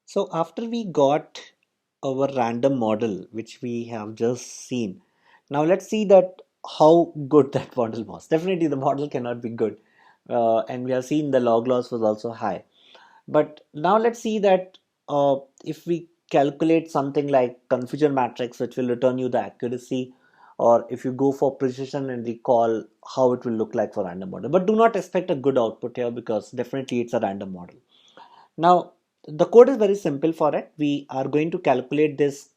So after we got our random model, which we have just seen, now let's see that how good that model was. Definitely the model cannot be good. And we have seen the log loss was also high. But now let's see that if we calculate something like confusion matrix, which will return you the accuracy, or if you go for precision and recall, how it will look like for random model. But do not expect a good output here because definitely it's a random model. Now, the code is very simple for it. We are going to calculate this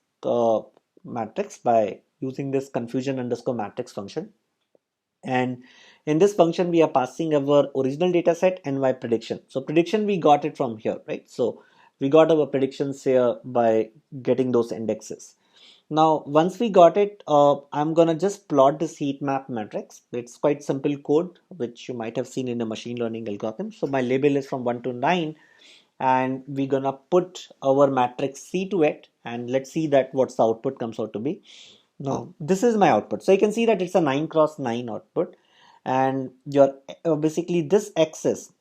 matrix by using this confusion underscore matrix function. And in this function, we are passing our original data set and my prediction. So prediction, we got it from here, right? So we got our predictions here by getting those indexes. Now, once we got it, I'm gonna just plot this heat map matrix. It's quite simple code, which you might have seen in a machine learning algorithm. So my label is from 1 to 9, and we're gonna put our matrix C to it, and let's see that what's the output comes out to be. Now, this is my output. So you can see that it's a 9 cross 9 output, and your basically this axis,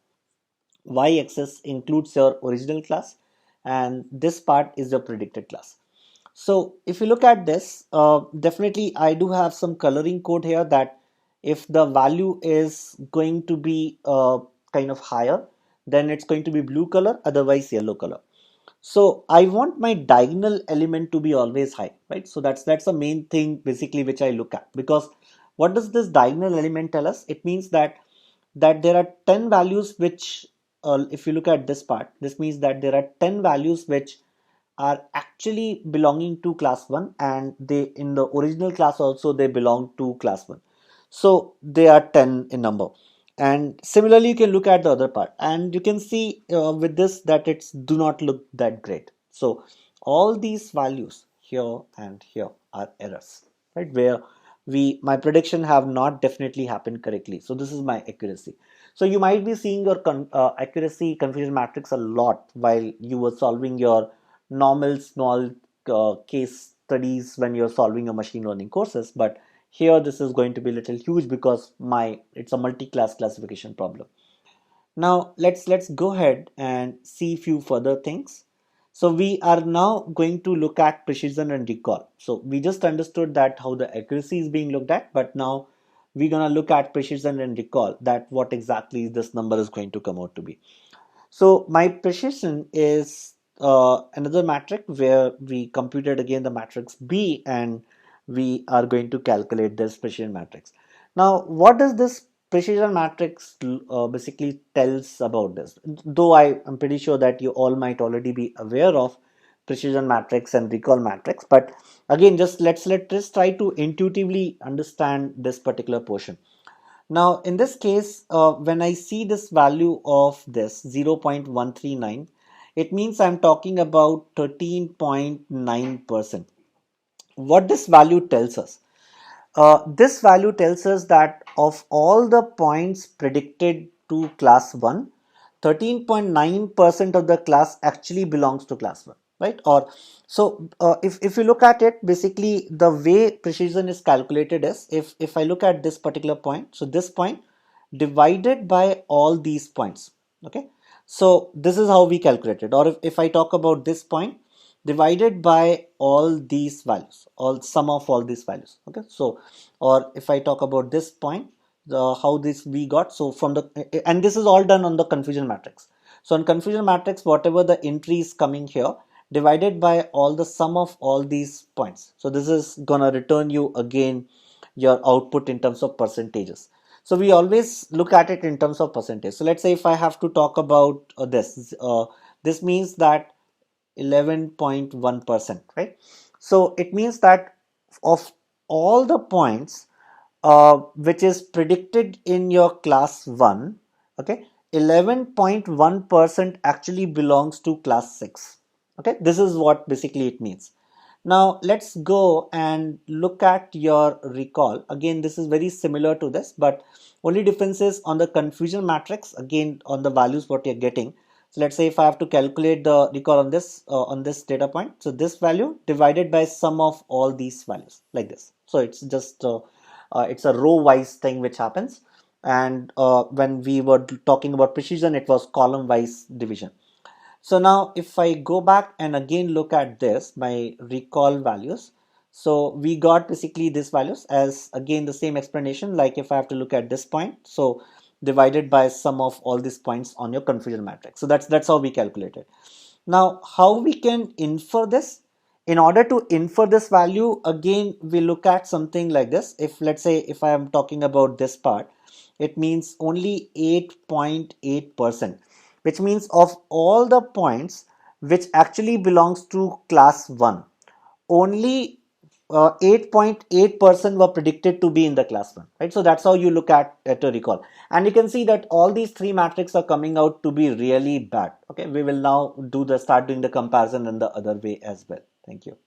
y axis includes your original class, and this part is your predicted class. So if you look at this, definitely I do have some coloring code here that if the value is going to be kind of higher, then it's going to be blue color, otherwise yellow color. So I want my diagonal element to be always high, right? So that's the main thing basically which I look at, because what does this diagonal element tell us? It means that there are 10 values which, if you look at this part, this means that there are 10 values which are actually belonging to class 1, and they in the original class also they belong to class 1. So they are 10 in number. And similarly you can look at the other part, and you can see with this that it's do not look that great. So all these values here and here are errors, right, where we my prediction have not definitely happened correctly. So this is my accuracy. So you might be seeing your accuracy confusion matrix a lot while you were solving your normal small case studies when you're solving your machine learning courses, but here this is going to be a little huge because my it's a multi-class classification problem. Now let's go ahead and see few further things. So we are now going to look at precision and recall. So we just understood that how the accuracy is being looked at, but now we're gonna look at precision and recall, that what exactly this number is going to come out to be. So my precision is another matrix where we computed again the matrix B, and we are going to calculate this precision matrix. Now, what does this precision matrix basically tells about this? Though I am pretty sure that you all might already be aware of precision matrix and recall matrix, but again, just let's try to intuitively understand this particular portion. Now, in this case, when I see this value of this 0.139, it means I'm talking about 13.9%. What this value tells us? This value tells us that of all the points predicted to class 1, 13.9% of the class actually belongs to class 1, right? Or so if you look at it, basically the way precision is calculated is, if I look at this particular point, so this point divided by all these points, okay? So this is how we calculate it. Or if I talk about this point divided by all these values, all sum of all these values, okay? So or if I talk about this point, how this we got, so from the, and this is all done on the confusion matrix. So on confusion matrix, whatever the entry is coming here divided by all the sum of all these points, so this is gonna return you again your output in terms of percentages. So we always look at it in terms of percentage. So let's say if I have to talk about this means that 11.1%, right? So it means that of all the points which is predicted in your class 1, okay, 11.1% actually belongs to class 6. Okay, this is what basically it means. Now let's go and look at your recall. Again, this is very similar to this, but only difference is on the confusion matrix, again on the values what you're getting. So let's say if I have to calculate the recall on this data point, so this value divided by sum of all these values like this. So it's just it's a row wise thing which happens, and when we were talking about precision, it was column wise division. So now if I go back and again look at this, my recall values, so we got basically these values as again the same explanation, like if I have to look at this point, so divided by sum of all these points on your confusion matrix. So that's how we calculate it. Now, how we can infer this? In order to infer this value, again, we look at something like this. If let's say if I am talking about this part, it means only 8.8%, which means of all the points which actually belongs to class 1, only 8.8% were predicted to be in the class 1, right? So that's how you look at a recall. And you can see that all these three matrices are coming out to be really bad. Okay, we will now start doing the comparison in the other way as well. Thank you.